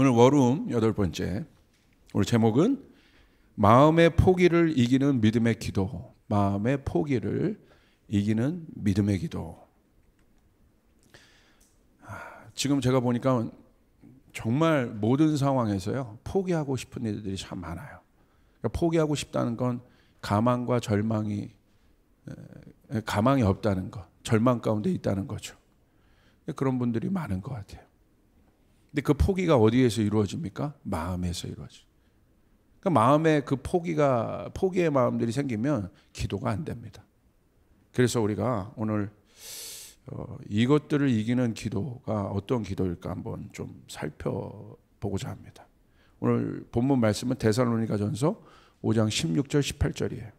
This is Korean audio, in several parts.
오늘 워룸 8번째. 오늘 제목은 마음의 포기를 이기는 믿음의 기도. 마음의 포기를 이기는 믿음의 기도. 지금 제가 보니까 정말 모든 상황에서요, 포기하고 싶은 일들이 참 많아요. 그러니까 포기하고 싶다는 건 가망과 절망이, 가망이 없다는 것, 절망 가운데 있다는 거죠. 그런 분들이 많은 것 같아요. 근데 그 포기가 어디에서 이루어집니까? 마음에서 이루어져요. 그러니까 마음에 그 포기의 마음들이 생기면 기도가 안 됩니다. 그래서 우리가 오늘 이것들을 이기는 기도가 어떤 기도일까 한번 좀 살펴보고자 합니다. 오늘 본문 말씀은 데살로니가전서 5장 16절 18절이에요.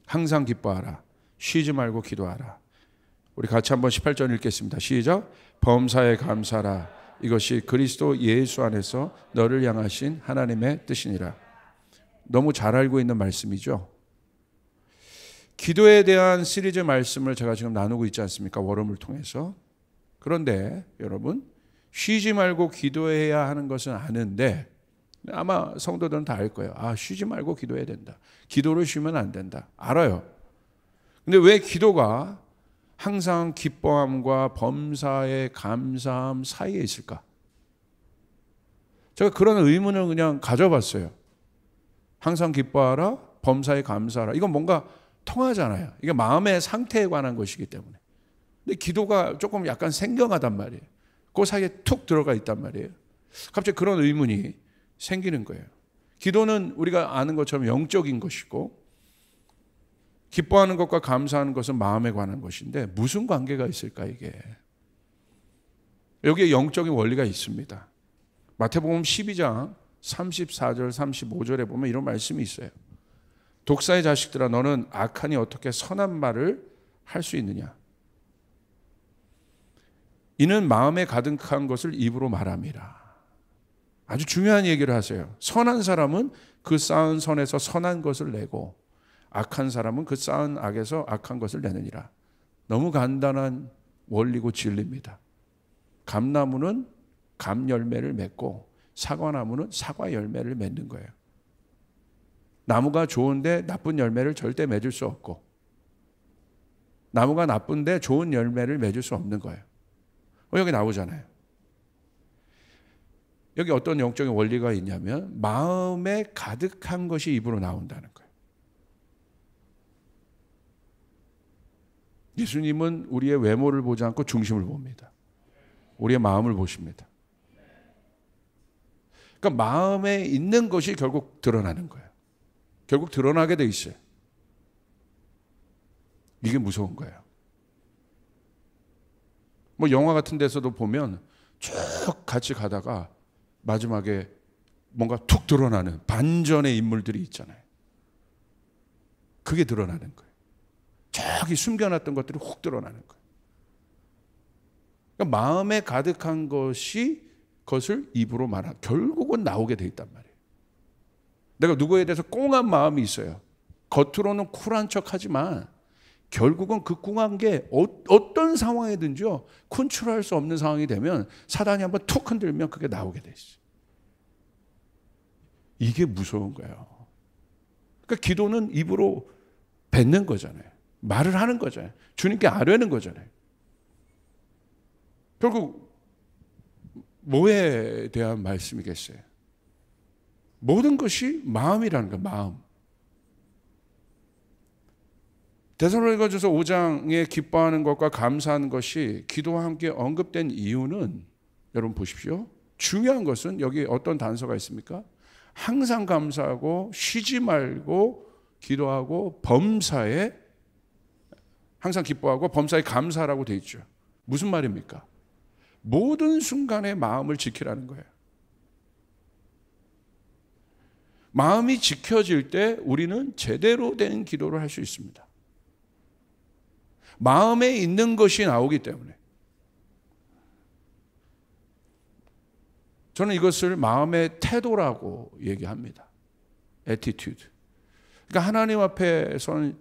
항상 기뻐하라. 쉬지 말고 기도하라. 우리 같이 한번 18절 읽겠습니다. 시작. 범사에 감사하라. 이것이 그리스도 예수 안에서 너를 향하신 하나님의 뜻이니라. 너무 잘 알고 있는 말씀이죠. 기도에 대한 시리즈 말씀을 제가 지금 나누고 있지 않습니까? 워럼을 통해서. 그런데 여러분, 쉬지 말고 기도해야 하는 것은 아는데 아마 성도들은 다 알 거예요. 쉬지 말고 기도해야 된다. 기도를 쉬면 안 된다. 알아요. 근데 왜 기도가 항상 기뻐함과 범사의 감사함 사이에 있을까? 제가 그런 의문을 그냥 가져봤어요. 항상 기뻐하라, 범사에 감사하라. 이건 뭔가 통하잖아요. 이게 마음의 상태에 관한 것이기 때문에. 근데 기도가 조금 약간 생경하단 말이에요. 그 사이에 툭 들어가 있단 말이에요. 갑자기 그런 의문이 생기는 거예요. 기도는 우리가 아는 것처럼 영적인 것이고, 기뻐하는 것과 감사하는 것은 마음에 관한 것인데 무슨 관계가 있을까 이게? 여기에 영적인 원리가 있습니다. 마태복음 12장 34절 35절에 보면 이런 말씀이 있어요. 독사의 자식들아, 너는 악하니 어떻게 선한 말을 할 수 있느냐? 이는 마음에 가득한 것을 입으로 말함이라. 아주 중요한 얘기를 하세요. 선한 사람은 그 쌓은 선에서 선한 것을 내고, 악한 사람은 그 쌓은 악에서 악한 것을 내느니라. 너무 간단한 원리고 진리입니다. 감나무는 감 열매를 맺고 사과나무는 사과 열매를 맺는 거예요. 나무가 좋은데 나쁜 열매를 절대 맺을 수 없고, 나무가 나쁜데 좋은 열매를 맺을 수 없는 거예요. 여기 나오잖아요. 여기 어떤 영적인 원리가 있냐면 마음에 가득한 것이 입으로 나온다는 거예요. 예수님은 우리의 외모를 보지 않고 중심을 봅니다. 우리의 마음을 보십니다. 그러니까 마음에 있는 것이 결국 드러나는 거예요. 결국 드러나게 돼 있어요. 이게 무서운 거예요. 뭐 영화 같은 데서도 보면 쭉 같이 가다가 마지막에 뭔가 툭 드러나는 반전의 인물들이 있잖아요. 그게 드러나는 거예요. 저기 숨겨놨던 것들이 훅 드러나는 거예요. 그러니까 마음에 가득한 것을 입으로 말하, 결국은 나오게 돼 있단 말이에요. 내가 누구에 대해서 꽁한 마음이 있어요. 겉으로는 쿨한 척하지만 결국은 그 꽁한 게 어떤 상황이든지요, 컨트롤할 수 없는 상황이 되면 사단이 한번 툭 흔들면 그게 나오게 돼 있어요. 이게 무서운 거예요. 그러니까 기도는 입으로 뱉는 거잖아요. 말을 하는 거잖아요. 주님께 아뢰는 거잖아요. 결국 뭐에 대한 말씀이겠어요? 모든 것이 마음이라는 거예요. 마음. 데살로니가전서 5장에 기뻐하는 것과 감사하는 것이 기도와 함께 언급된 이유는, 여러분 보십시오. 중요한 것은 여기 어떤 단서가 있습니까? 항상 감사하고 쉬지 말고 기도하고 범사에, 항상 기뻐하고 범사에 감사하라고 돼 있죠. 무슨 말입니까? 모든 순간에 마음을 지키라는 거예요. 마음이 지켜질 때 우리는 제대로 된 기도를 할 수 있습니다. 마음에 있는 것이 나오기 때문에. 저는 이것을 마음의 태도라고 얘기합니다. attitude. 그러니까 하나님 앞에 선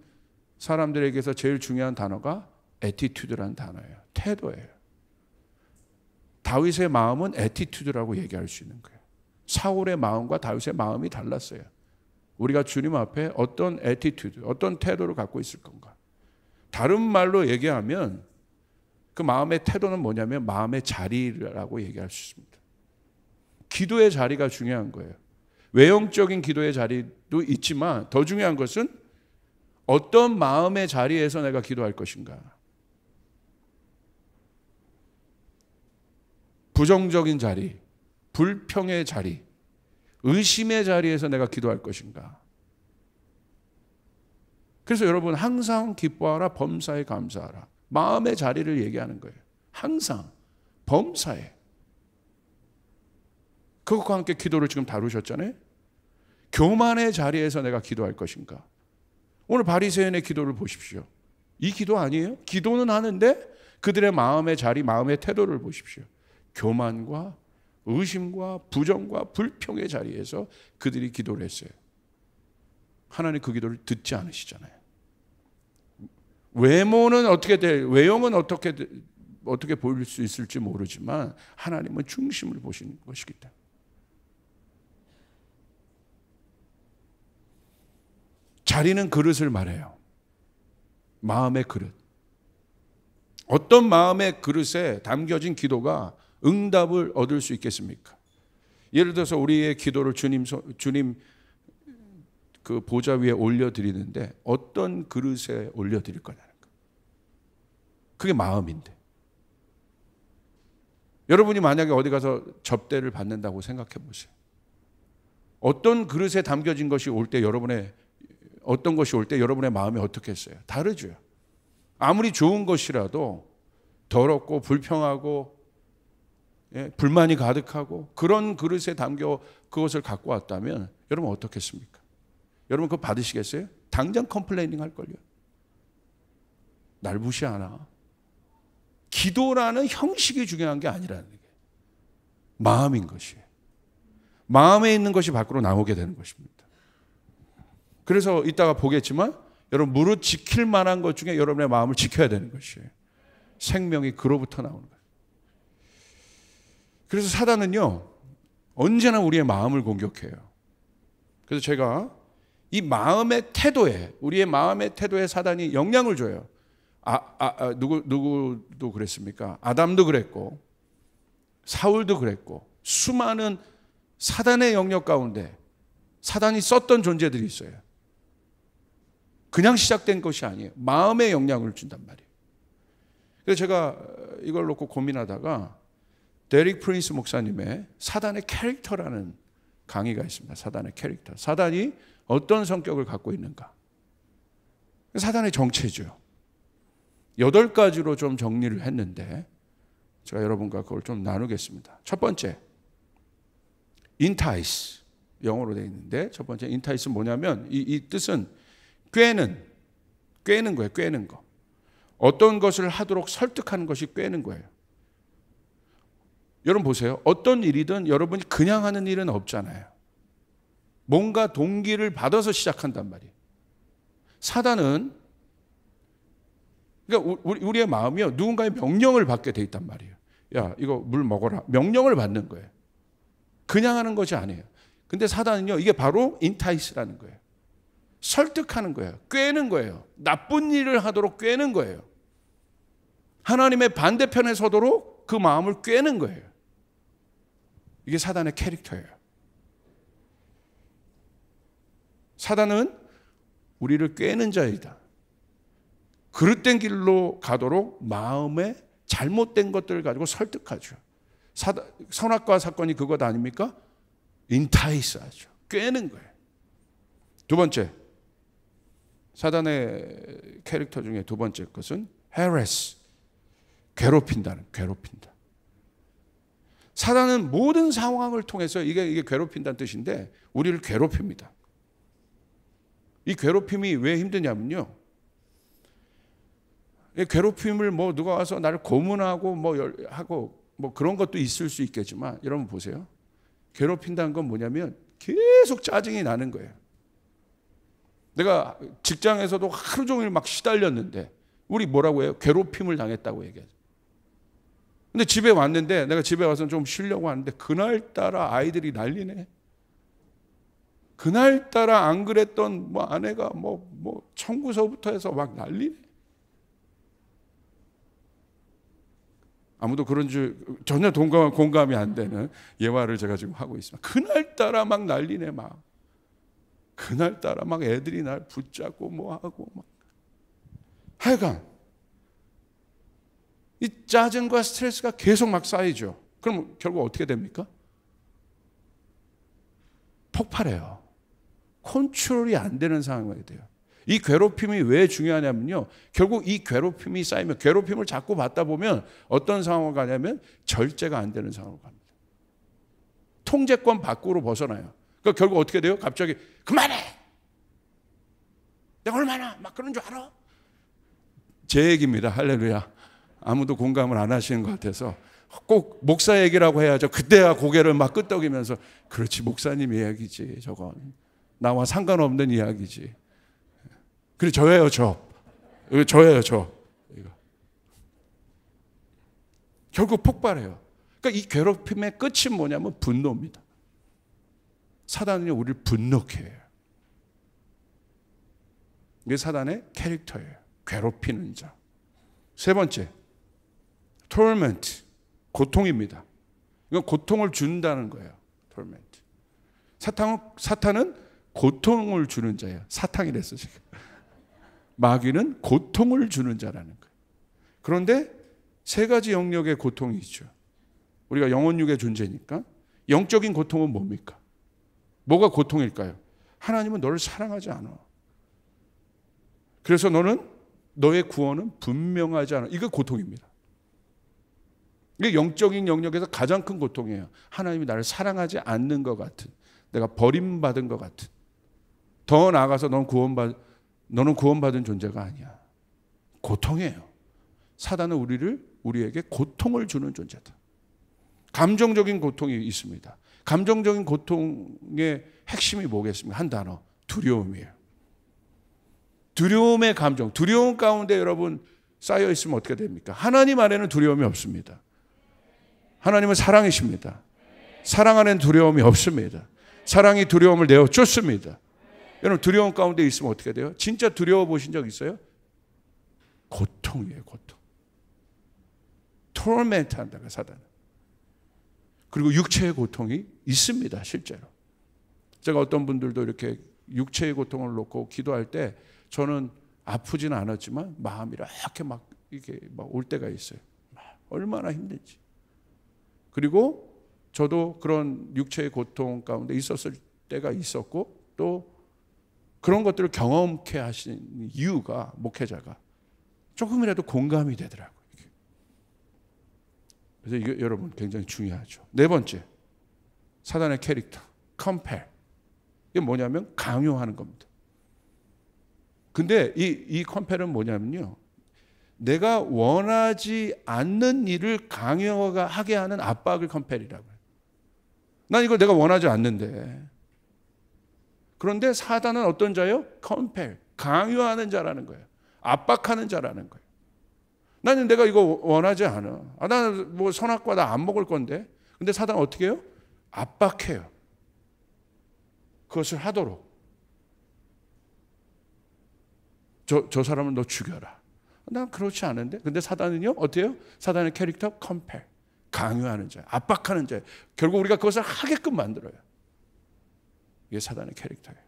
사람들에게서 제일 중요한 단어가 attitude라는 단어예요. 태도예요. 다윗의 마음은 attitude라고 얘기할 수 있는 거예요. 사울의 마음과 다윗의 마음이 달랐어요. 우리가 주님 앞에 어떤 애티튜드, 어떤 태도를 갖고 있을 건가. 다른 말로 얘기하면 그 마음의 태도는 뭐냐면 마음의 자리라고 얘기할 수 있습니다. 기도의 자리가 중요한 거예요. 외형적인 기도의 자리도 있지만 더 중요한 것은 어떤 마음의 자리에서 내가 기도할 것인가. 부정적인 자리, 불평의 자리, 의심의 자리에서 내가 기도할 것인가. 그래서 여러분 항상 기뻐하라, 범사에 감사하라. 마음의 자리를 얘기하는 거예요. 항상 범사에. 그것과 함께 기도를 지금 다루셨잖아요. 교만의 자리에서 내가 기도할 것인가. 오늘 바리새인의 기도를 보십시오. 이 기도 아니에요? 기도는 하는데 그들의 마음의 자리, 마음의 태도를 보십시오. 교만과 의심과 부정과 불평의 자리에서 그들이 기도를 했어요. 하나님 그 기도를 듣지 않으시잖아요. 외모는 외형은 어떻게 보일 수 있을지 모르지만 하나님은 중심을 보시는 것이기 때문에. 자리는 그릇을 말해요. 마음의 그릇. 어떤 마음의 그릇에 담겨진 기도가 응답을 얻을 수 있겠습니까? 예를 들어서 우리의 기도를 주님 그 보좌 위에 올려드리는데 어떤 그릇에 올려드릴 거냐는 거. 그게 마음인데. 여러분이 만약에 어디 가서 접대를 받는다고 생각해 보세요. 어떤 그릇에 담겨진 것이 올 때 어떤 것이 올 때 여러분의 마음이 어떻겠어요? 다르죠. 아무리 좋은 것이라도 더럽고 불평하고 불만이 가득하고 그런 그릇에 담겨 그것을 갖고 왔다면 여러분 어떻겠습니까? 여러분 그거 받으시겠어요? 당장 컴플레이닝 할걸요. 날 무시하나? 기도라는 형식이 중요한 게 아니라는 게 마음인 것이에요. 마음에 있는 것이 밖으로 나오게 되는 것입니다. 그래서 이따가 보겠지만 여러분 무릇 지킬 만한 것 중에 여러분의 마음을 지켜야 되는 것이에요. 생명이 그로부터 나오는 거예요. 그래서 사단은요 언제나 우리의 마음을 공격해요. 그래서 제가 이 마음의 태도에, 우리의 마음의 태도에 사단이 영향을 줘요. 누구도 그랬습니까? 아담도 그랬고 사울도 그랬고 수많은 사단의 영역 가운데 사단이 썼던 존재들이 있어요. 그냥 시작된 것이 아니에요. 마음에 영향을 준단 말이에요. 그래서 제가 이걸 놓고 고민하다가 데릭 프린스 목사님의 사단의 캐릭터라는 강의가 있습니다. 사단의 캐릭터. 사단이 어떤 성격을 갖고 있는가. 사단의 정체죠. 8가지로 좀 정리를 했는데 제가 여러분과 그걸 좀 나누겠습니다. 첫 번째, 인타이스. 영어로 되어 있는데 첫 번째 인타이스 뭐냐면 이 뜻은 꾀는 거예요. 꾀는 거. 어떤 것을 하도록 설득하는 것이 꾀는 거예요. 여러분 보세요. 어떤 일이든 여러분이 그냥 하는 일은 없잖아요. 뭔가 동기를 받아서 시작한단 말이에요. 사단은 그러니까 우리의 마음이요 누군가의 명령을 받게 돼 있단 말이에요. 야 이거 물 먹어라. 명령을 받는 거예요. 그냥 하는 것이 아니에요. 근데 사단은요 이게 바로 인타이스라는 거예요. 설득하는 거예요. 꾀는 거예요. 나쁜 일을 하도록 꾀는 거예요. 하나님의 반대편에 서도록 그 마음을 꾀는 거예요. 이게 사단의 캐릭터예요. 사단은 우리를 꾀는 자이다. 그릇된 길로 가도록 마음에 잘못된 것들을 가지고 설득하죠. 선악과 사건이 그것 아닙니까? 인타이스 하죠. 꾀는 거예요. 두 번째, 사단의 캐릭터 중에 두 번째 것은 harass, 괴롭힌다. 사단은 모든 상황을 통해서 이게 괴롭힌다는 뜻인데 우리를 괴롭힙니다. 이 괴롭힘이 왜 힘드냐면요. 이 괴롭힘을 누가 와서 나를 고문하고 하고 그런 것도 있을 수 있겠지만 여러분 보세요. 괴롭힌다는 건 뭐냐면 계속 짜증이 나는 거예요. 내가 직장에서도 하루 종일 막 시달렸는데 우리 뭐라고 해요? 괴롭힘을 당했다고 얘기하죠. 근데 집에 왔는데 내가 집에 와서 좀 쉬려고 하는데 그날따라 아이들이 난리네. 그날따라 안 그랬던 뭐 아내가 뭐 청구서부터 해서 막 난리네. 아무도 그런 줄 전혀 공감이 안 되는 예화를 제가 지금 하고 있습니다. 그날따라 막 난리네 막. 그날따라 막 애들이 날 붙잡고 뭐 하고 막. 하여간 이 짜증과 스트레스가 계속 막 쌓이죠. 그럼 결국 어떻게 됩니까? 폭발해요. 컨트롤이 안 되는 상황이 돼요. 이 괴롭힘이 왜 중요하냐면요. 결국 이 괴롭힘이 쌓이면 괴롭힘을 자꾸 받다 보면 어떤 상황으로 가냐면 절제가 안 되는 상황으로 갑니다. 통제권 밖으로 벗어나요. 그러니까 결국 어떻게 돼요? 갑자기 그만해! 내가 얼마나 막 그런 줄 알아? 제 얘기입니다. 할렐루야. 아무도 공감을 안 하시는 것 같아서 꼭 목사 얘기라고 해야죠. 그때야 고개를 막 끄덕이면서 그렇지 목사님 이야기지 저건. 나와 상관없는 이야기지. 그래 저예요 저. 저예요 저. 이거. 결국 폭발해요. 그러니까 이 괴롭힘의 끝이 뭐냐면 분노입니다. 사단이 우리를 분노케 해요. 이게 사단의 캐릭터예요. 괴롭히는 자. 세 번째, torment, 고통입니다. 이건 고통을 준다는 거예요. torment. 사탄은 고통을 주는 자예요. 사탕이랬어 지금. 마귀는 고통을 주는 자라는 거예요. 그런데 세 가지 영역의 고통이 있죠. 우리가 영혼육의 존재니까 영적인 고통은 뭡니까? 뭐가 고통일까요? 하나님은 너를 사랑하지 않아. 그래서 너의 구원은 분명하지 않아. 이게 고통입니다. 이게 영적인 영역에서 가장 큰 고통이에요. 하나님이 나를 사랑하지 않는 것 같은, 내가 버림받은 것 같은. 더 나아가서 너는 구원받은 존재가 아니야. 고통이에요. 사단은 우리에게 고통을 주는 존재다. 감정적인 고통이 있습니다. 감정적인 고통의 핵심이 뭐겠습니까? 한 단어, 두려움이에요. 두려움의 감정, 두려움 가운데 여러분 쌓여 있으면 어떻게 됩니까? 하나님 안에는 두려움이 없습니다. 하나님은 사랑이십니다. 사랑 안에는 두려움이 없습니다. 사랑이 두려움을 내어 쫓습니다. 여러분 두려움 가운데 있으면 어떻게 돼요? 진짜 두려워 보신 적 있어요? 고통이에요, 고통. 토르멘트 한다가 사단은. 그리고 육체의 고통이 있습니다, 실제로. 제가 어떤 분들도 이렇게 육체의 고통을 놓고 기도할 때 저는 아프지는 않았지만 마음이 이렇게 막 올 때가 있어요. 얼마나 힘든지. 그리고 저도 그런 육체의 고통 가운데 있었을 때가 있었고 또 그런 것들을 경험케 하신 이유가 목회자가 조금이라도 공감이 되더라고요. 그래서 이게 여러분 굉장히 중요하죠. 네 번째, 사단의 캐릭터, compare. 이게 뭐냐면 강요하는 겁니다. 근데 이 컴펠은 뭐냐면요. 내가 원하지 않는 일을 강요하게 하는 압박을 컴펠이라고 해요. 난 이걸 내가 원하지 않는데. 그런데 사단은 어떤 자예요? 컴펠, 강요하는 자라는 거예요. 압박하는 자라는 거예요. 나는 내가 이거 원하지 않아. 나는 뭐 선악과 나 안 먹을 건데. 근데 사단은 어떻게 해요? 압박해요. 그것을 하도록. 저 사람은 너 죽여라. 난 그렇지 않은데. 근데 사단은요, 어때요? 사단의 캐릭터 컴펠, 강요하는 자, 압박하는 자. 결국 우리가 그것을 하게끔 만들어요. 이게 사단의 캐릭터예요.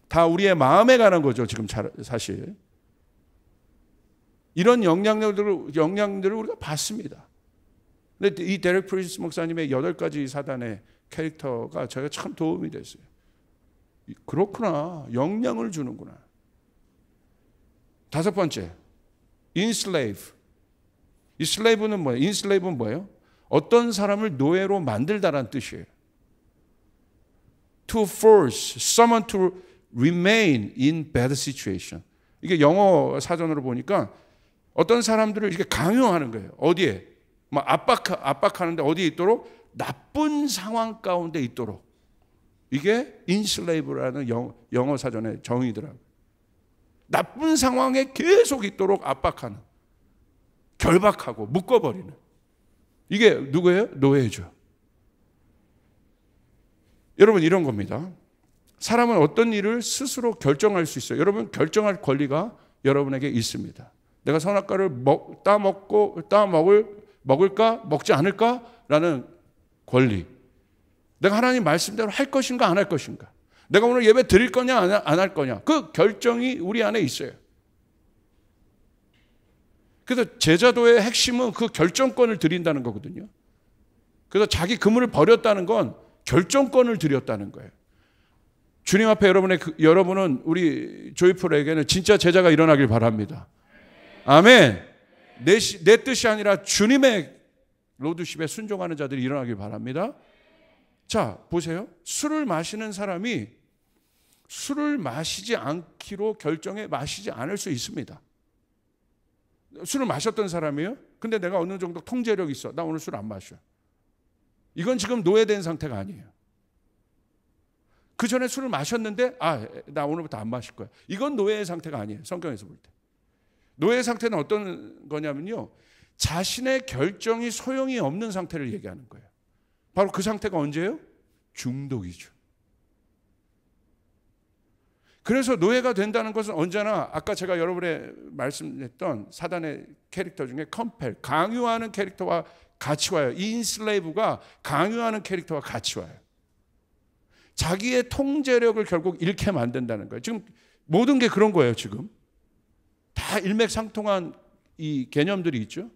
다 우리의 마음에 관한 거죠, 지금 사실. 이런 영향들을 우리가 받습니다. 근데 이 데렉 프리스 목사님의 8가지 사단의 캐릭터가 저희가 참 도움이 됐어요. 그렇구나. 영향을 주는구나. 5번째, enslave. 이 slave는 뭐예요? enslave는 뭐예요? 어떤 사람을 노예로 만들다라는 뜻이에요. To force someone to remain in bad situation. 이게 영어 사전으로 보니까 어떤 사람들을 이렇게 강요하는 거예요. 어디에? 막 압박하는데 어디에 있도록? 나쁜 상황 가운데 있도록. 이게 enslave라는 영어 사전의 정의더라고요. 나쁜 상황에 계속 있도록 압박하는. 결박하고 묶어버리는. 이게 누구예요? 노예죠. 여러분, 이런 겁니다. 사람은 어떤 일을 스스로 결정할 수 있어요. 여러분, 결정할 권리가 여러분에게 있습니다. 내가 선악과를 먹을까 먹지 않을까라는 권리. 내가 하나님 말씀대로 할 것인가 안 할 것인가. 내가 오늘 예배 드릴 거냐 안 할 거냐. 그 결정이 우리 안에 있어요. 그래서 제자도의 핵심은 그 결정권을 드린다는 거거든요. 그래서 자기 그물을 버렸다는 건 결정권을 드렸다는 거예요. 주님 앞에 여러분은 우리 조이풀에게는 진짜 제자가 일어나길 바랍니다. 아멘. 내 뜻이 아니라 주님의 로드십에 순종하는 자들이 일어나길 바랍니다. 자, 보세요. 술을 마시는 사람이 술을 마시지 않기로 결정해 마시지 않을 수 있습니다. 술을 마셨던 사람이에요. 근데 내가 어느 정도 통제력이 있어. 나 오늘 술 안 마셔. 이건 지금 노예된 상태가 아니에요. 그 전에 술을 마셨는데 나 오늘부터 안 마실 거야. 이건 노예의 상태가 아니에요. 성경에서 볼 때. 노예의 상태는 어떤 거냐면요. 자신의 결정이 소용이 없는 상태를 얘기하는 거예요. 바로 그 상태가 언제예요? 중독이죠. 그래서 노예가 된다는 것은 언제나 아까 제가 여러분에 말씀했던 사단의 캐릭터 중에 컴펠, 강요하는 캐릭터와 같이 와요. 이 인슬레이브가 강요하는 캐릭터와 같이 와요. 자기의 통제력을 결국 잃게 만든다는 거예요. 지금 모든 게 그런 거예요. 지금 다 일맥상통한 이 개념들이 있죠.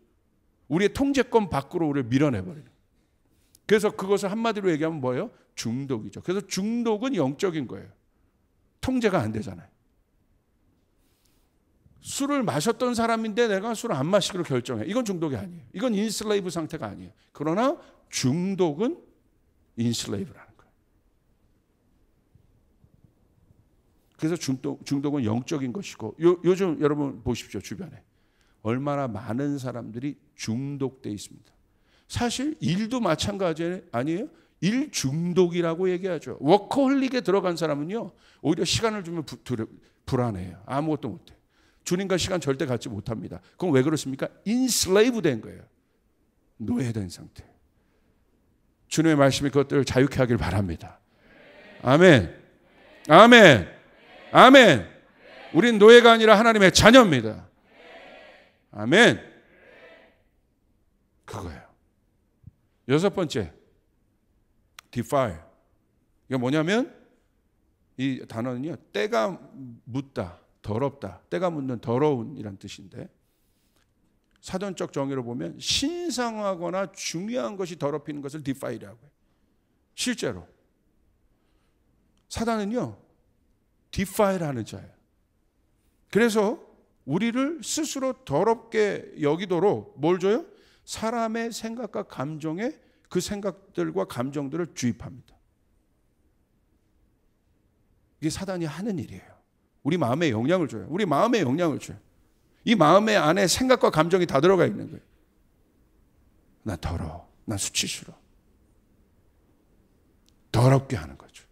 우리의 통제권 밖으로 우리를 밀어내버리는. 그래서 그것을 한마디로 얘기하면 뭐예요? 중독이죠. 그래서 중독은 영적인 거예요. 통제가 안 되잖아요. 술을 마셨던 사람인데 내가 술을 안 마시기로 결정해. 이건 중독이 아니에요. 이건 인슬레이브 상태가 아니에요. 그러나 중독은 인슬레이브라는 거예요. 그래서 중독은 영적인 것이고 요즘 여러분 보십시오. 주변에 얼마나 많은 사람들이 중독돼 있습니다. 사실 일도 마찬가지 아니에요? 일 중독이라고 얘기하죠. 워커홀릭에 들어간 사람은요 오히려 시간을 주면 불안해요. 아무것도 못해. 주님과 시간 절대 갖지 못합니다. 그럼 왜 그렇습니까? 인슬레이브 된 거예요. 노예된 상태. 주님의 말씀이 그것들을 자유케 하길 바랍니다. 아멘. 아멘. 아멘. 우린 노예가 아니라 하나님의 자녀입니다. 아멘. 그거예요. 여섯 번째, defile. 이게 뭐냐면 이 단어는요, 때가 묻다, 더럽다, 때가 묻는 더러운이란 뜻인데 사전적 정의로 보면 신성하거나 중요한 것이 더럽히는 것을 defile이라고 해요. 실제로 사단은요, defile하는 자예요. 그래서 우리를 스스로 더럽게 여기도록 뭘 줘요? 사람의 생각과 감정에 그 생각들과 감정들을 주입합니다. 이게 사단이 하는 일이에요. 우리 마음에 영향을 줘요. 우리 마음에 영향을 줘요. 이 마음의 안에 생각과 감정이 다 들어가 있는 거예요. 나 더러워. 나 수치스러워. 더럽게 하는 거죠.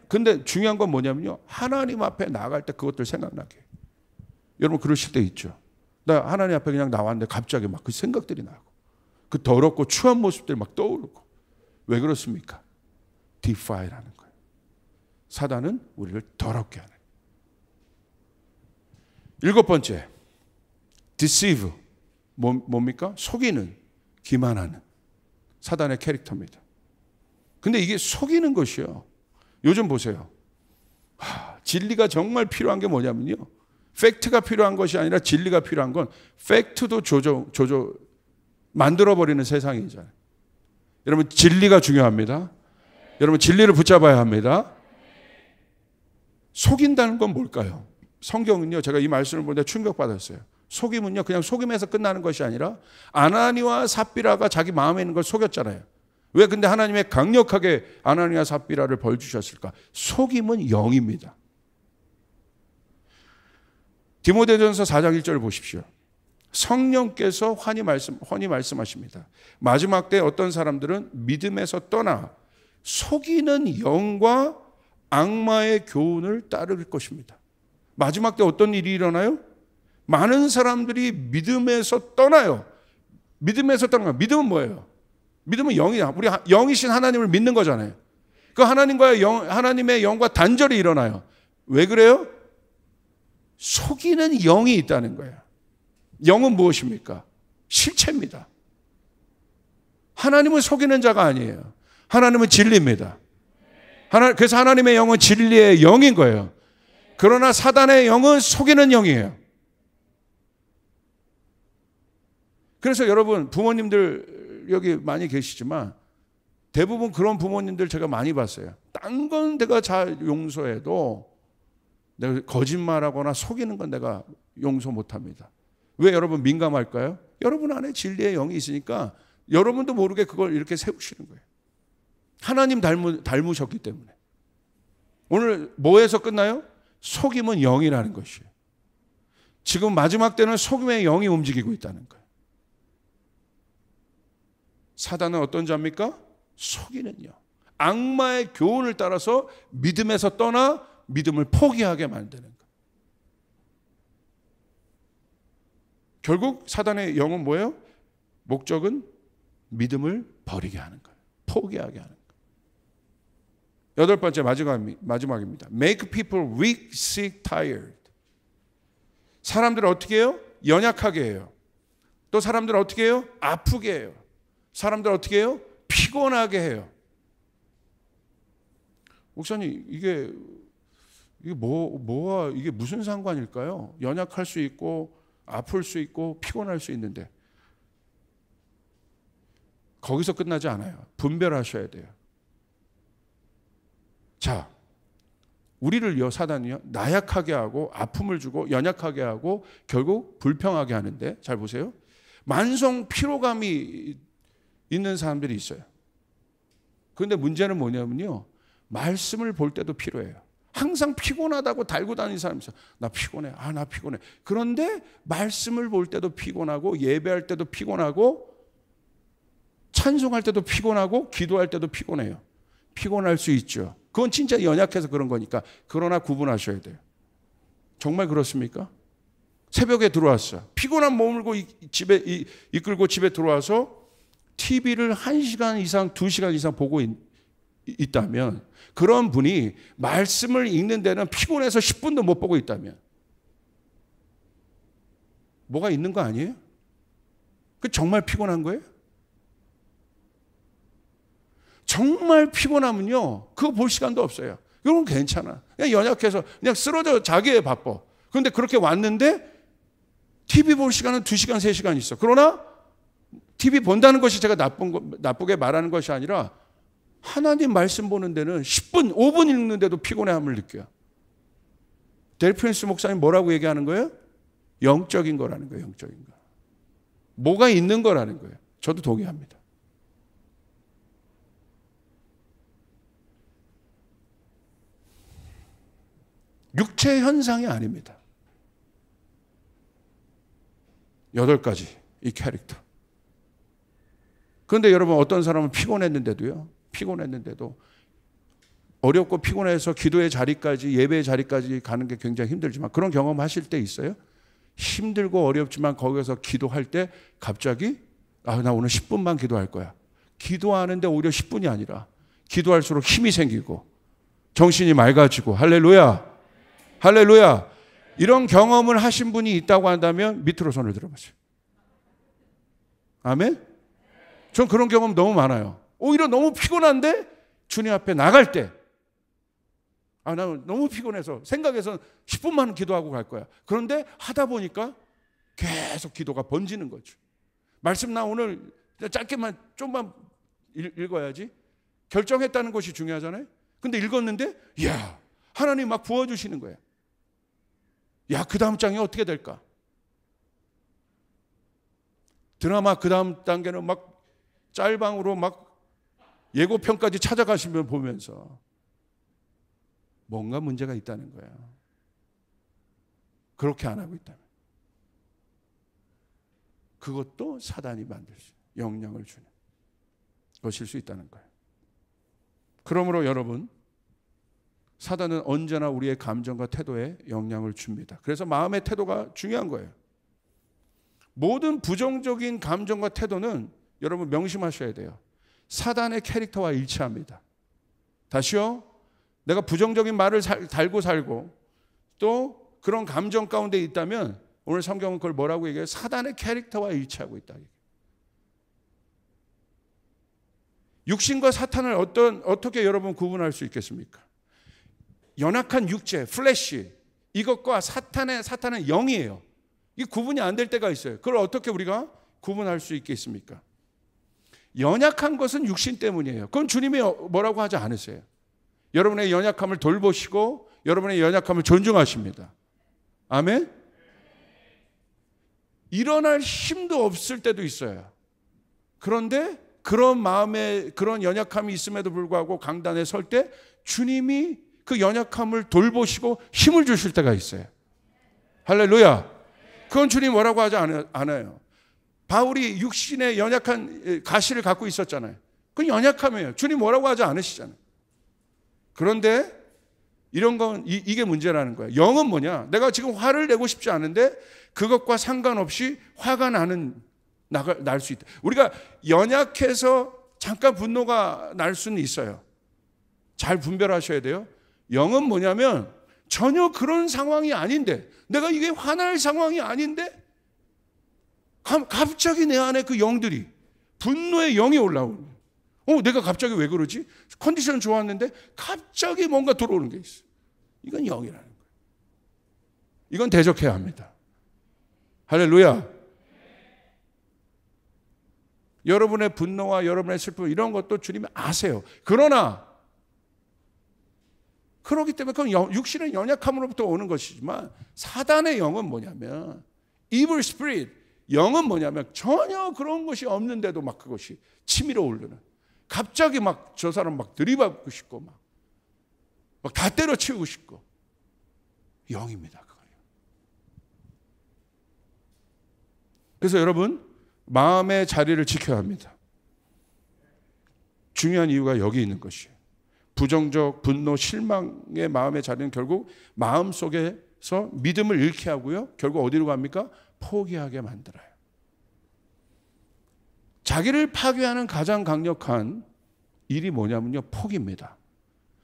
근데 중요한 건 뭐냐면요. 하나님 앞에 나갈 때 그것들 생각나게 해요. 여러분 그러실 때 있죠. 나 하나님 앞에 그냥 나왔는데 갑자기 막 그 생각들이 나고 그 더럽고 추한 모습들이 막 떠오르고. 왜 그렇습니까? defile하는 거예요. 사단은 우리를 더럽게 하는. 일곱 번째, deceive. 뭡니까? 속이는, 기만하는 사단의 캐릭터입니다. 근데 이게 속이는 것이요. 요즘 보세요. 진리가 정말 필요한 게 뭐냐면요. 팩트가 필요한 것이 아니라 진리가 필요한 건 팩트도 만들어버리는 세상이잖아요. 여러분 진리가 중요합니다. 여러분 진리를 붙잡아야 합니다. 속인다는 건 뭘까요? 성경은요. 제가 이 말씀을 보는데 충격받았어요. 속임은요. 그냥 속임에서 끝나는 것이 아니라 아나니와 삽비라가 자기 마음에 있는 걸 속였잖아요. 왜 근데 하나님의 강력하게 아나니와 삽비라를 벌 주셨을까? 속임은 영입니다. 디모데전서 4장 1절을 보십시오. 성령께서 환히 말씀하십니다. 마지막 때 어떤 사람들은 믿음에서 떠나 속이는 영과 악마의 교훈을 따를 것입니다. 마지막 때 어떤 일이 일어나요? 많은 사람들이 믿음에서 떠나요. 믿음에서 떠나는 거예요. 믿음은 뭐예요? 믿음은 영이야. 우리 영이신 하나님을 믿는 거잖아요. 그 하나님의 영과 단절이 일어나요. 왜 그래요? 속이는 영이 있다는 거예요. 영은 무엇입니까? 실체입니다. 하나님은 속이는 자가 아니에요. 하나님은 진리입니다. 그래서 하나님의 영은 진리의 영인 거예요. 그러나 사단의 영은 속이는 영이에요. 그래서 여러분, 부모님들 여기 많이 계시지만 대부분 그런 부모님들 제가 많이 봤어요. 딴 건 내가 잘 용서해도 내가 거짓말하거나 속이는 건 내가 용서 못합니다. 왜 여러분 민감할까요? 여러분 안에 진리의 영이 있으니까 여러분도 모르게 그걸 이렇게 세우시는 거예요. 하나님 닮으셨기 때문에. 오늘 뭐에서 끝나요? 속임은 영이라는 것이에요. 지금 마지막 때는 속임의 영이 움직이고 있다는 거예요. 사단은 어떤 자입니까? 속이는 영. 악마의 교훈을 따라서 믿음에서 떠나 믿음을 포기하게 만드는 거예요. 결국 사단의 영은 뭐예요? 목적은 믿음을 버리게 하는 거예요. 포기하게 하는 거예요. 여덟 번째 마지막입니다. Make people weak, sick, tired. 사람들을 어떻게 해요? 연약하게 해요. 또 사람들을 어떻게 해요? 아프게 해요. 사람들을 어떻게 해요? 피곤하게 해요. 목사님, 이게 무슨 상관일까요? 연약할 수 있고 아플 수 있고 피곤할 수 있는데 거기서 끝나지 않아요. 분별하셔야 돼요. 자, 우리를요, 사단이요, 나약하게 하고 아픔을 주고 연약하게 하고 결국 불평하게 하는데, 잘 보세요. 만성 피로감이 있는 사람들이 있어요. 그런데 문제는 뭐냐면요, 말씀을 볼 때도 피로해요. 항상 피곤하다고 달고 다니는 사람이 있어요. 나 피곤해. 나 피곤해. 그런데 말씀을 볼 때도 피곤하고 예배할 때도 피곤하고 찬송할 때도 피곤하고 기도할 때도 피곤해요. 피곤할 수 있죠. 그건 진짜 연약해서 그런 거니까. 그러나 구분하셔야 돼요. 정말 그렇습니까? 새벽에 들어왔어요. 피곤한 몸을 이끌고 집에 들어와서 TV를 1시간 이상, 2시간 이상 보고 있다면, 그런 분이 말씀을 읽는 데는 피곤해서 10분도 못 보고 있다면 뭐가 있는 거 아니에요? 그 정말 피곤한 거예요? 정말 피곤하면요, 그거 볼 시간도 없어요. 이건 괜찮아. 그냥 연약해서 그냥 쓰러져 자기에 바빠. 그런데 그렇게 왔는데 TV 볼 시간은 2시간, 3시간 있어. 그러나 TV 본다는 것이 제가 나쁘게 말하는 것이 아니라 하나님 말씀 보는 데는 10분, 5분 읽는데도 피곤해함을 느껴요. 델 프린스 목사님 뭐라고 얘기하는 거예요? 영적인 거라는 거예요. 영적인 거. 뭐가 있는 거라는 거예요. 저도 동의합니다. 육체 현상이 아닙니다. 8가지 이 캐릭터. 그런데 여러분, 어떤 사람은 피곤했는데도 어렵고 피곤해서 기도의 자리까지, 예배의 자리까지 가는 게 굉장히 힘들지만, 그런 경험 하실 때 있어요? 힘들고 어렵지만 거기서 기도할 때 갑자기 나 오늘 10분만 기도할 거야. 기도하는데 오히려 10분이 아니라 기도할수록 힘이 생기고 정신이 맑아지고, 할렐루야, 할렐루야. 이런 경험을 하신 분이 있다고 한다면 밑으로 손을 들어보세요. 아멘? 전 그런 경험 너무 많아요. 오히려 너무 피곤한데 주님 앞에 나갈 때, 나 너무 피곤해서 생각해서 10분만 기도하고 갈 거야. 그런데 하다 보니까 계속 기도가 번지는 거죠. 말씀 나 오늘 짧게만 좀만 읽어야지. 결정했다는 것이 중요하잖아요. 근데 읽었는데 하나님 막 부어주시는 거예요. 그 다음 장이 어떻게 될까? 드라마 그 다음 단계는 막 짤방으로 막 예고편까지 찾아가시면 보면서 뭔가 문제가 있다는 거야. 그렇게 안 하고 있다면 그것도 사단이 만들 수, 영향을 주는 것일 수 있다는 거예요. 그러므로 여러분, 사단은 언제나 우리의 감정과 태도에 영향을 줍니다. 그래서 마음의 태도가 중요한 거예요. 모든 부정적인 감정과 태도는 여러분 명심하셔야 돼요. 사단의 캐릭터와 일치합니다. 다시요. 내가 부정적인 말을 달고 살고 또 그런 감정 가운데 있다면 오늘 성경은 그걸 뭐라고 얘기해요? 사단의 캐릭터와 일치하고 있다. 육신과 사탄을 어떻게 여러분 구분할 수 있겠습니까? 연약한 육체, 플래시, 이것과 사탄은 영이에요. 이게 구분이 안 될 때가 있어요. 그걸 어떻게 우리가 구분할 수 있겠습니까? 연약한 것은 육신 때문이에요. 그건 주님이 뭐라고 하지 않으세요. 여러분의 연약함을 돌보시고 여러분의 연약함을 존중하십니다. 아멘? 일어날 힘도 없을 때도 있어요. 그런데 그런 마음에 그런 연약함이 있음에도 불구하고 강단에 설 때 주님이 그 연약함을 돌보시고 힘을 주실 때가 있어요. 할렐루야. 그건 주님 뭐라고 하지 않아요. 바울이 육신의 연약한 가시를 갖고 있었잖아요. 그건 연약함이에요. 주님 뭐라고 하지 않으시잖아요. 그런데 이런 건 이게 문제라는 거예요. 영은 뭐냐? 내가 지금 화를 내고 싶지 않은데 그것과 상관없이 화가 날 수 있다. 우리가 연약해서 잠깐 분노가 날 수는 있어요. 잘 분별하셔야 돼요. 영은 뭐냐면 전혀 그런 상황이 아닌데 내가 이게 화날 상황이 아닌데 갑자기 내 안에 그 영들이 분노의 영이 올라오는 거예요. 내가 갑자기 왜 그러지? 컨디션 좋았는데 갑자기 뭔가 들어오는 게 있어요. 이건 영이라는 거예요. 이건 대적해야 합니다. 할렐루야. 여러분의 분노와 여러분의 슬픔 이런 것도 주님이 아세요. 그러나 그렇기 때문에 그건 육신의 연약함으로부터 오는 것이지만 사단의 영은 뭐냐면 evil spirit, 영은 뭐냐면 전혀 그런 것이 없는데도 막 그것이 치밀어 오르는, 갑자기 막 저 사람 막 들이받고 싶고 막 다 때려치우고 싶고, 영입니다. 그거요. 그래서 여러분 마음의 자리를 지켜야 합니다. 중요한 이유가 여기 있는 것이에요. 부정적, 분노, 실망의 마음의 자리는 결국 마음속에서 믿음을 잃게 하고요. 결국 어디로 갑니까? 포기하게 만들어요. 자기를 파괴하는 가장 강력한 일이 뭐냐면요. 포기입니다.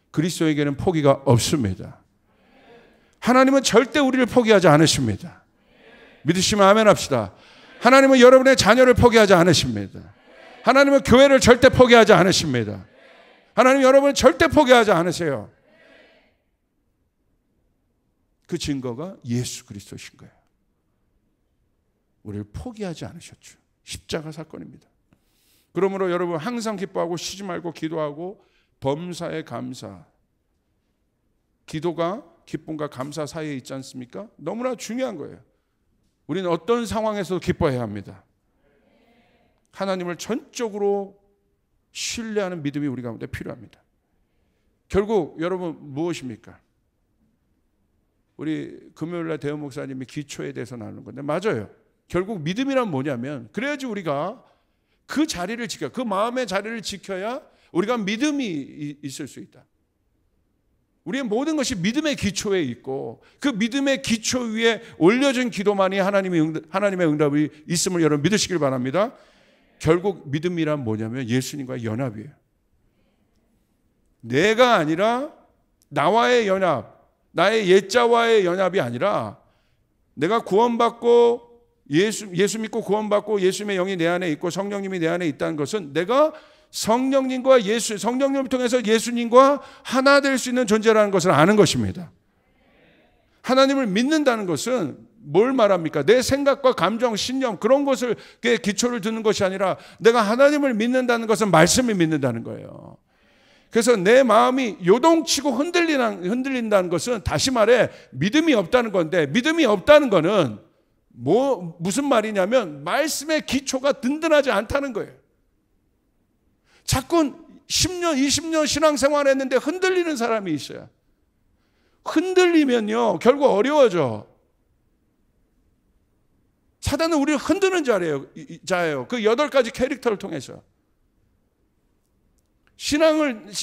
그리스도에게는 포기가 없습니다. 하나님은 절대 우리를 포기하지 않으십니다. 믿으시면 아멘 합시다. 하나님은 여러분의 자녀를 포기하지 않으십니다. 하나님은 교회를 절대 포기하지 않으십니다. 하나님 여러분을 절대 포기하지 않으세요. 그 증거가 예수 그리스도신 거예요. 우리를 포기하지 않으셨죠. 십자가 사건입니다. 그러므로 여러분 항상 기뻐하고 쉬지 말고 기도하고 범사에 감사. 기도가 기쁨과 감사 사이에 있지 않습니까? 너무나 중요한 거예요. 우리는 어떤 상황에서도 기뻐해야 합니다. 하나님을 전적으로 신뢰하는 믿음이 우리 가운데 필요합니다. 결국 여러분 무엇입니까? 우리 금요일날 대원 목사님이 기초에 대해서 나누는 건데 맞아요. 결국 믿음이란 뭐냐면 그래야지 우리가 그 자리를 지켜, 그 마음의 자리를 지켜야 우리가 믿음이 있을 수 있다. 우리의 모든 것이 믿음의 기초에 있고 그 믿음의 기초 위에 올려진 기도만이 하나님의 응답이 있음을 여러분 믿으시길 바랍니다. 결국 믿음이란 뭐냐면 예수님과의 연합이에요. 내가 아니라 나와의 연합, 나의 옛자와의 연합이 아니라 내가 구원받고 예수 믿고 구원받고 예수님의 영이 내 안에 있고 성령님이 내 안에 있다는 것은 내가 성령님과 성령님을 통해서 예수님과 하나 될 수 있는 존재라는 것을 아는 것입니다. 하나님을 믿는다는 것은 뭘 말합니까? 내 생각과 감정, 신념 그런 것을 기초를 두는 것이 아니라 내가 하나님을 믿는다는 것은 말씀을 믿는다는 거예요. 그래서 내 마음이 요동치고 흔들린다는 것은 다시 말해 믿음이 없다는 건데, 믿음이 없다는 거는 무슨 말이냐면 말씀의 기초가 든든하지 않다는 거예요. 자꾸 10년, 20년 신앙생활 했는데 흔들리는 사람이 있어요. 흔들리면요 결국 어려워져. 사단은 우리를 흔드는 자예요. 그 8가지 캐릭터를 통해서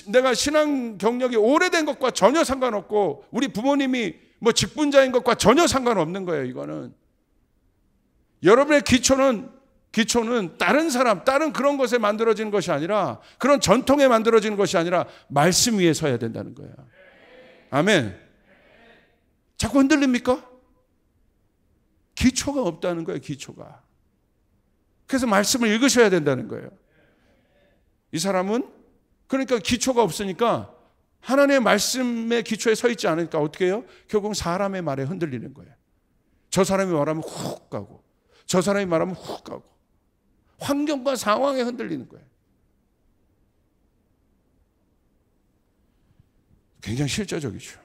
내가 신앙 경력이 오래된 것과 전혀 상관없고 우리 부모님이 뭐 직분자인 것과 전혀 상관없는 거예요. 이거는 여러분의 기초는 다른 사람, 다른 그런 것에 만들어지는 것이 아니라, 그런 전통에 만들어지는 것이 아니라 말씀 위에 서야 된다는 거예요. 아멘. 자꾸 흔들립니까? 기초가 없다는 거예요. 기초가. 그래서 말씀을 읽으셔야 된다는 거예요. 이 사람은 그러니까 기초가 없으니까, 하나님의 말씀의 기초에 서 있지 않으니까 어떻게 해요? 결국 사람의 말에 흔들리는 거예요. 저 사람이 말하면 훅 가고, 저 사람이 말하면 훅 가고, 환경과 상황에 흔들리는 거예요. 굉장히 실제적이죠.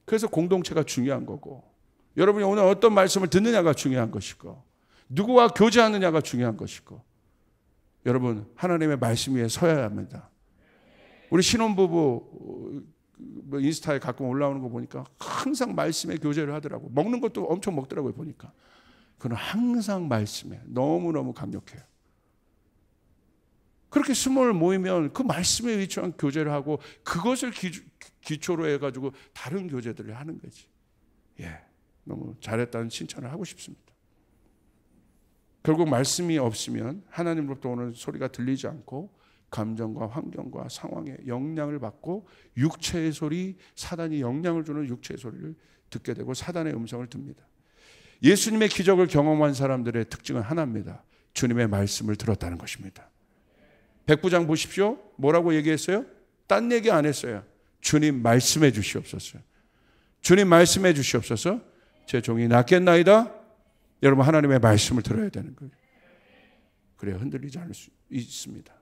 그래서 공동체가 중요한 거고, 여러분이 오늘 어떤 말씀을 듣느냐가 중요한 것이고, 누구와 교제하느냐가 중요한 것이고, 여러분 하나님의 말씀 위에 서야 합니다. 우리 신혼부부 인스타에 가끔 올라오는 거 보니까 항상 말씀에 교제를 하더라고요. 먹는 것도 엄청 먹더라고요. 보니까 그는 항상 말씀에 너무너무 강력해요. 그렇게 스몰 모이면 그 말씀에 위치한 교제를 하고, 그것을 기초로 해가지고 다른 교제들을 하는 거지. 너무 잘했다는 칭찬을 하고 싶습니다. 결국 말씀이 없으면 하나님으로부터 오는 소리가 들리지 않고, 감정과 환경과 상황에 영향을 받고, 육체의 소리, 사단이 영향을 주는 육체의 소리를 듣게 되고 사단의 음성을 듭니다. 예수님의 기적을 경험한 사람들의 특징은 하나입니다. 주님의 말씀을 들었다는 것입니다. 백부장 보십시오. 뭐라고 얘기했어요? 딴 얘기 안 했어요. 주님 말씀해 주시옵소서. 주님 말씀해 주시옵소서. 제 종이 낫겠나이다. 여러분 하나님의 말씀을 들어야 되는 거예요. 그래야 흔들리지 않을 수 있습니다.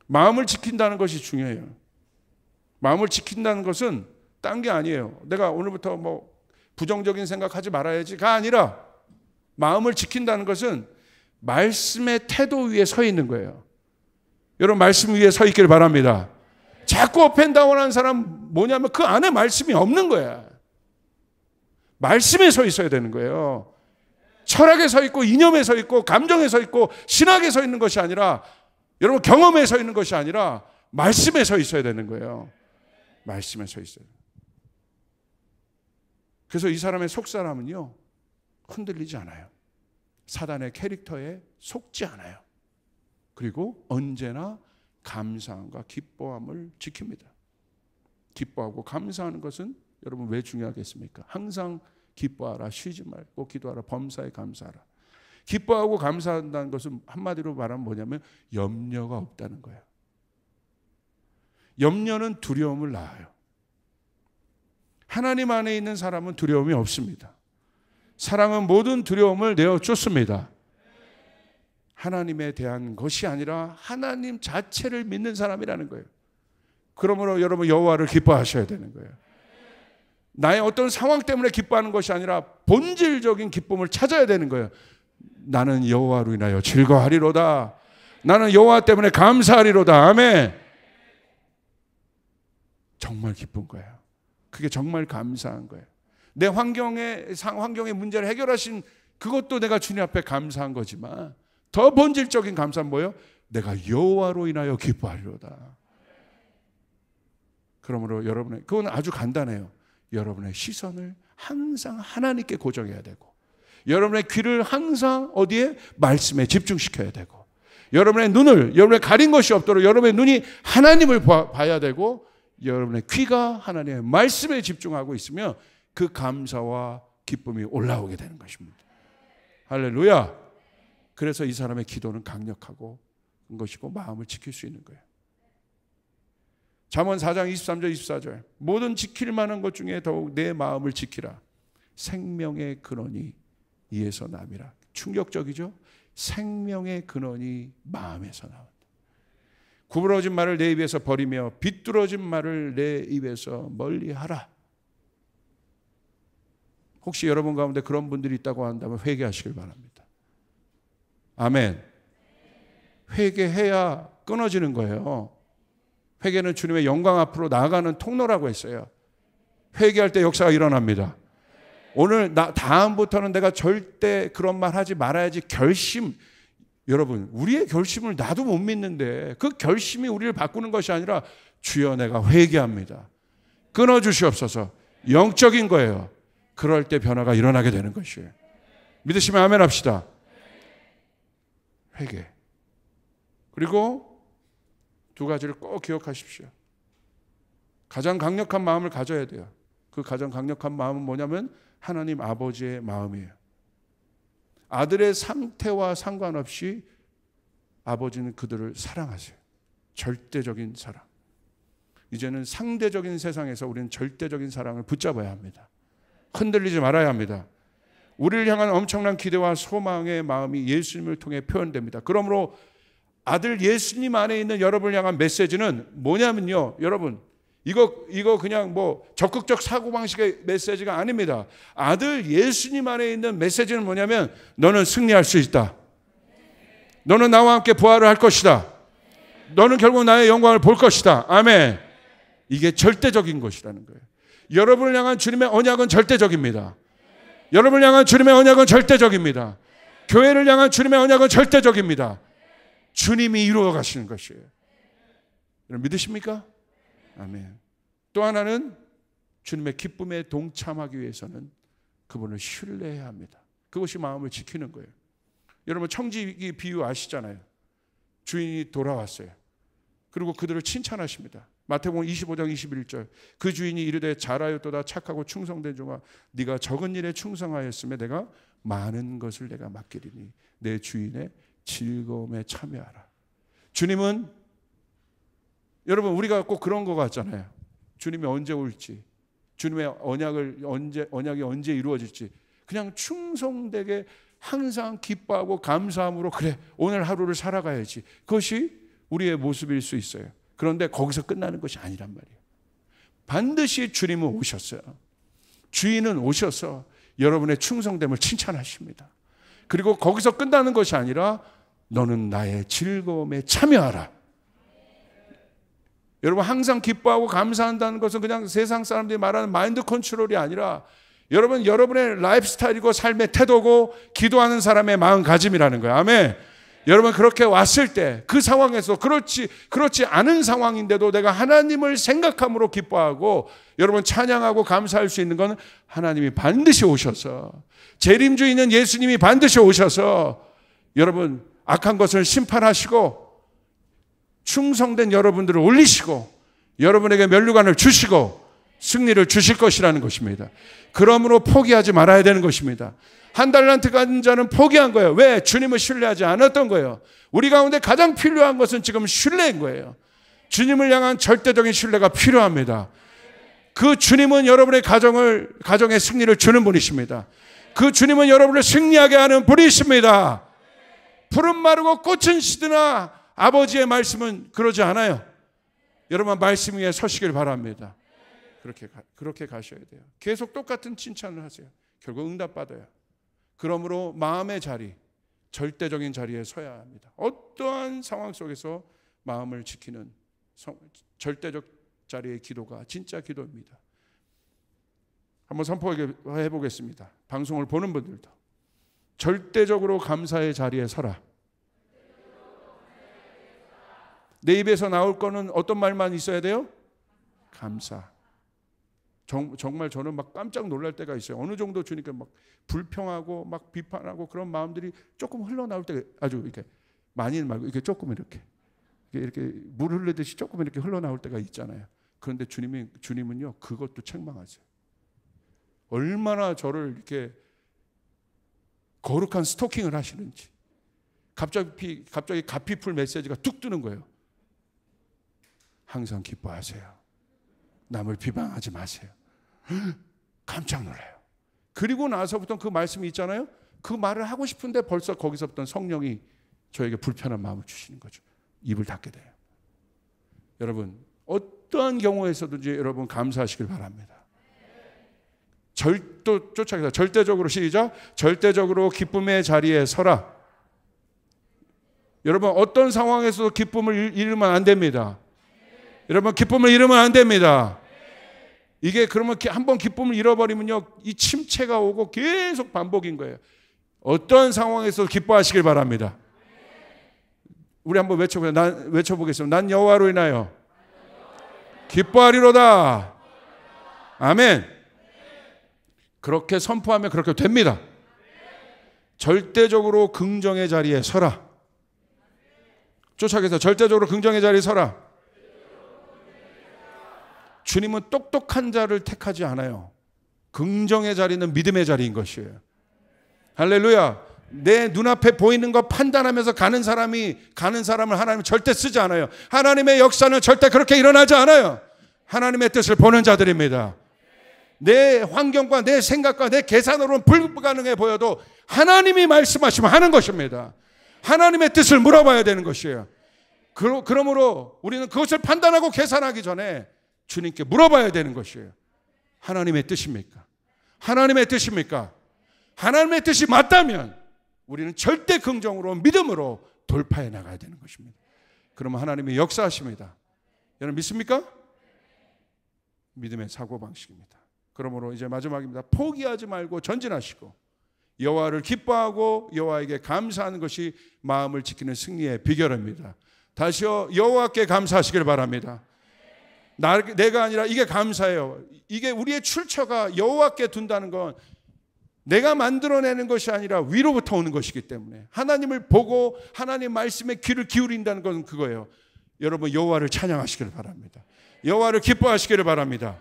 마음을 지킨다는 것이 중요해요. 마음을 지킨다는 것은 딴 게 아니에요. 내가 오늘부터 뭐 부정적인 생각하지 말아야지가 아니라, 마음을 지킨다는 것은 말씀의 태도 위에 서 있는 거예요. 여러분 말씀 위에 서 있길 바랍니다. 자꾸 업앤다운하는 사람 뭐냐면 그 안에 말씀이 없는 거야. 말씀에 서 있어야 되는 거예요. 철학에 서 있고, 이념에 서 있고, 감정에 서 있고, 신학에 서 있는 것이 아니라, 여러분 경험에 서 있는 것이 아니라 말씀에 서 있어야 되는 거예요. 말씀에 서 있어요. 그래서 이 사람의 속사람은요, 흔들리지 않아요. 사단의 캐릭터에 속지 않아요. 그리고 언제나 감사함과 기뻐함을 지킵니다. 기뻐하고 감사하는 것은 여러분 왜 중요하겠습니까? 항상 기뻐하라, 쉬지 말고 기도하라, 범사에 감사하라. 기뻐하고 감사한다는 것은 한마디로 말하면 뭐냐면 염려가 없다는 거예요. 염려는 두려움을 낳아요. 하나님 안에 있는 사람은 두려움이 없습니다. 사랑은 모든 두려움을 내어 쫓습니다. 하나님에 대한 것이 아니라 하나님 자체를 믿는 사람이라는 거예요. 그러므로 여러분 여호와를 기뻐하셔야 되는 거예요. 나의 어떤 상황 때문에 기뻐하는 것이 아니라 본질적인 기쁨을 찾아야 되는 거예요. 나는 여호와로 인하여 즐거워하리로다. 나는 여호와 때문에 감사하리로다. 아멘. 정말 기쁜 거예요. 그게 정말 감사한 거예요. 내 환경의 문제를 해결하신 그것도 내가 주님 앞에 감사한 거지만, 더 본질적인 감사는 뭐예요? 내가 여호와로 인하여 기뻐하리로다. 그러므로 여러분의, 그건 아주 간단해요. 여러분의 시선을 항상 하나님께 고정해야 되고, 여러분의 귀를 항상 어디에? 말씀에 집중시켜야 되고, 여러분의 눈을, 여러분의 가린 것이 없도록 여러분의 눈이 하나님을 봐야 되고, 여러분의 귀가 하나님의 말씀에 집중하고 있으면 그 감사와 기쁨이 올라오게 되는 것입니다. 할렐루야. 그래서 이 사람의 기도는 강력하고 것이고 마음을 지킬 수 있는 거예요. 잠언 4장 23절 24절 모든 지킬 만한 것 중에 더욱 내 마음을 지키라. 생명의 근원이 이에서 남이라. 충격적이죠? 생명의 근원이 마음에서 나온다. 구부러진 말을 내 입에서 버리며 비뚤어진 말을 내 입에서 멀리하라. 혹시 여러분 가운데 그런 분들이 있다고 한다면 회개하시길 바랍니다. 아멘. 회개해야 끊어지는 거예요. 회개는 주님의 영광 앞으로 나아가는 통로라고 했어요. 회개할 때 역사가 일어납니다. 오늘 다음부터는 내가 절대 그런 말 하지 말아야지 결심, 여러분, 우리의 결심을 나도 못 믿는데 그 결심이 우리를 바꾸는 것이 아니라 주여 내가 회개합니다. 끊어주시옵소서. 영적인 거예요. 그럴 때 변화가 일어나게 되는 것이에요. 믿으시면 아멘 합시다. 회개. 그리고 두 가지를 꼭 기억하십시오. 가장 강력한 마음을 가져야 돼요. 그 가장 강력한 마음은 뭐냐면 하나님 아버지의 마음이에요. 아들의 상태와 상관없이 아버지는 그들을 사랑하세요. 절대적인 사랑. 이제는 상대적인 세상에서 우리는 절대적인 사랑을 붙잡아야 합니다. 흔들리지 말아야 합니다. 우리를 향한 엄청난 기대와 소망의 마음이 예수님을 통해 표현됩니다. 그러므로 아들 예수님 안에 있는 여러분을 향한 메시지는 뭐냐면요, 여러분, 이거 그냥 뭐 적극적 사고방식의 메시지가 아닙니다. 아들 예수님 안에 있는 메시지는 뭐냐면 너는 승리할 수 있다. 너는 나와 함께 부활을 할 것이다. 너는 결국 나의 영광을 볼 것이다. 아멘. 이게 절대적인 것이라는 거예요. 여러분을 향한 주님의 언약은 절대적입니다. 여러분을 향한 주님의 언약은 절대적입니다. 교회를 향한 주님의 언약은 절대적입니다. 주님이 이루어 가시는 것이에요. 여러분 믿으십니까? 아멘. 또 하나는 주님의 기쁨에 동참하기 위해서는 그분을 신뢰해야 합니다. 그것이 마음을 지키는 거예요. 여러분 청지기 비유 아시잖아요. 주인이 돌아왔어요. 그리고 그들을 칭찬하십니다. 마태복음 25장 21절. 그 주인이 이르되 잘하였도다 착하고 충성된 종아 네가 적은 일에 충성하였으며 내가 많은 것을 내가 맡기리니 내 주인의 즐거움에 참여하라. 주님은 여러분 우리가 꼭 그런 거 같잖아요. 주님이 언제 올지, 주님의 언약이 언제 이루어질지 그냥 충성되게 항상 기뻐하고 감사함으로 그래 오늘 하루를 살아가야지. 그것이 우리의 모습일 수 있어요. 그런데 거기서 끝나는 것이 아니란 말이에요. 반드시 주님은 오셨어요. 주인은 오셔서 여러분의 충성됨을 칭찬하십니다. 그리고 거기서 끝나는 것이 아니라 너는 나의 즐거움에 참여하라. 여러분 항상 기뻐하고 감사한다는 것은 그냥 세상 사람들이 말하는 마인드 컨트롤이 아니라 여러분의 라이프 스타일이고 삶의 태도고 기도하는 사람의 마음가짐이라는 거예요. 아멘. 여러분 그렇게 왔을 때 그 상황에서 그렇지 않은 상황인데도 내가 하나님을 생각함으로 기뻐하고 여러분 찬양하고 감사할 수 있는 건 하나님이 반드시 오셔서 재림주인은 예수님이 반드시 오셔서 여러분 악한 것을 심판하시고 충성된 여러분들을 올리시고 여러분에게 면류관을 주시고 승리를 주실 것이라는 것입니다. 그러므로 포기하지 말아야 되는 것입니다. 한 달란트 가진 자는 포기한 거예요. 왜? 주님을 신뢰하지 않았던 거예요. 우리 가운데 가장 필요한 것은 지금 신뢰인 거예요. 주님을 향한 절대적인 신뢰가 필요합니다. 그 주님은 여러분의 가정의 승리를 주는 분이십니다. 그 주님은 여러분을 승리하게 하는 분이십니다. 푸른 마르고 꽃은 시드나 아버지의 말씀은 그러지 않아요. 여러분 말씀 위에 서시길 바랍니다. 그렇게 가셔야 돼요. 계속 똑같은 칭찬을 하세요. 결국 응답받아요. 그러므로 마음의 자리, 절대적인 자리에 서야 합니다. 어떠한 상황 속에서 마음을 지키는 절대적 자리의 기도가 진짜 기도입니다. 한번 선포해 보겠습니다. 방송을 보는 분들도 절대적으로 감사의 자리에 서라. 내 입에서 나올 거는 어떤 말만 있어야 돼요? 감사. 정말 저는 막 깜짝 놀랄 때가 있어요. 어느 정도 주니까 막 불평하고 막 비판하고 그런 마음들이 조금 흘러나올 때가 아주 이렇게 많이는 말고 이렇게 조금 이렇게 물 흘리듯이 조금 이렇게 흘러나올 때가 있잖아요. 그런데 주님은요 그것도 책망하세요. 얼마나 저를 이렇게 거룩한 스토킹을 하시는지. 갑자기 가피풀 메시지가 뚝 뜨는 거예요. 항상 기뻐하세요. 남을 비방하지 마세요. 깜짝 놀라요. 그리고 나서부터 그 말씀이 있잖아요. 그 말을 하고 싶은데 벌써 거기서부터 성령이 저에게 불편한 마음을 주시는 거죠. 입을 닫게 돼요. 여러분 어떠한 경우에서든지 여러분 감사하시길 바랍니다. 쫓아가서 절대적으로 시작. 절대적으로 기쁨의 자리에 서라. 여러분 어떤 상황에서도 기쁨을 잃으면 안 됩니다. 여러분 기쁨을 잃으면 안 됩니다. 이게 그러면 한번 기쁨을 잃어버리면요 이 침체가 오고 계속 반복인 거예요. 어떤 상황에서도 기뻐하시길 바랍니다. 우리 한번 외쳐보겠습니다. 난 여호와로 인하여 기뻐하리로다. 아멘. 그렇게 선포하면 그렇게 됩니다. 절대적으로 긍정의 자리에 서라. 쫓아가서 절대적으로 긍정의 자리에 서라. 주님은 똑똑한 자를 택하지 않아요. 긍정의 자리는 믿음의 자리인 것이에요. 할렐루야. 내 눈앞에 보이는 거 판단하면서 가는 사람을 하나님은 절대 쓰지 않아요. 하나님의 역사는 절대 그렇게 일어나지 않아요. 하나님의 뜻을 보는 자들입니다. 내 환경과 내 생각과 내 계산으로는 불가능해 보여도 하나님이 말씀하시면 하는 것입니다. 하나님의 뜻을 물어봐야 되는 것이에요. 그러므로 우리는 그것을 판단하고 계산하기 전에 주님께 물어봐야 되는 것이에요. 하나님의 뜻입니까? 하나님의 뜻입니까? 하나님의 뜻이 맞다면 우리는 절대 긍정으로 믿음으로 돌파해 나가야 되는 것입니다. 그러면 하나님이 역사하십니다. 여러분 믿습니까? 믿음의 사고방식입니다. 그러므로 이제 마지막입니다. 포기하지 말고 전진하시고 여호와를 기뻐하고 여호와에게 감사하는 것이 마음을 지키는 승리의 비결입니다. 다시요, 여호와께 감사하시길 바랍니다. 내가 아니라 이게 감사해요. 이게 우리의 출처가 여호와께 둔다는 건 내가 만들어내는 것이 아니라 위로부터 오는 것이기 때문에 하나님을 보고 하나님 말씀에 귀를 기울인다는 건 그거예요. 여러분 여호와를 찬양하시길 바랍니다. 여호와를 기뻐하시기를 바랍니다.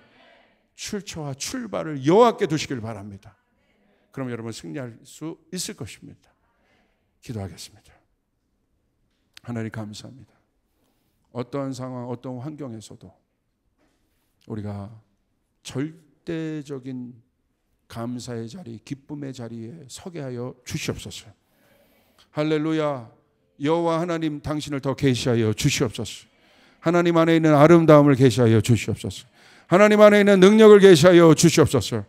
출처와 출발을 여호와께 두시길 바랍니다. 그럼 여러분 승리할 수 있을 것입니다. 기도하겠습니다. 하나님 감사합니다. 어떠한 상황, 어떤 환경에서도 우리가 절대적인 감사의 자리, 기쁨의 자리에 서게 하여 주시옵소서. 할렐루야. 여호와 하나님 당신을 더 계시하여 주시옵소서. 하나님 안에 있는 아름다움을 계시하여 주시옵소서. 하나님 안에 있는 능력을 계시하여 주시옵소서.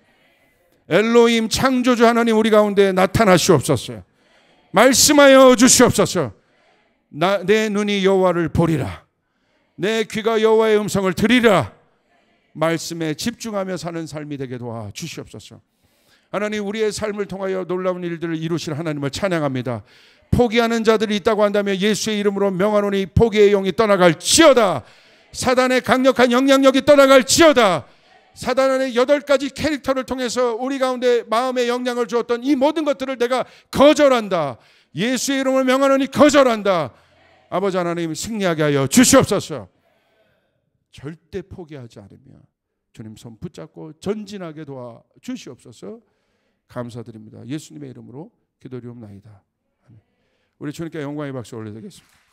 엘로힘 창조주 하나님 우리 가운데 나타나시옵소서. 말씀하여 주시옵소서. 내 눈이 여호와를 보리라. 내 귀가 여호와의 음성을 들으리라. 말씀에 집중하며 사는 삶이 되게 도와 주시옵소서. 하나님 우리의 삶을 통하여 놀라운 일들을 이루실 하나님을 찬양합니다. 포기하는 자들이 있다고 한다면 예수의 이름으로 명하노니 포기의 영이 떠나갈지어다. 사단의 강력한 영향력이 떠나갈지어다. 사단의 8가지 캐릭터를 통해서 우리 가운데 마음의 영향을 주었던 이 모든 것들을 내가 거절한다. 예수의 이름으로 명하노니 거절한다. 아버지 하나님 승리하게 하여 주시옵소서. 절대 포기하지 않으며 주님 손 붙잡고 전진하게 도와 주시옵소서. 감사드립니다. 예수님의 이름으로 기도드리옵나이다. 우리 주님께 영광의 박수 올려드리겠습니다.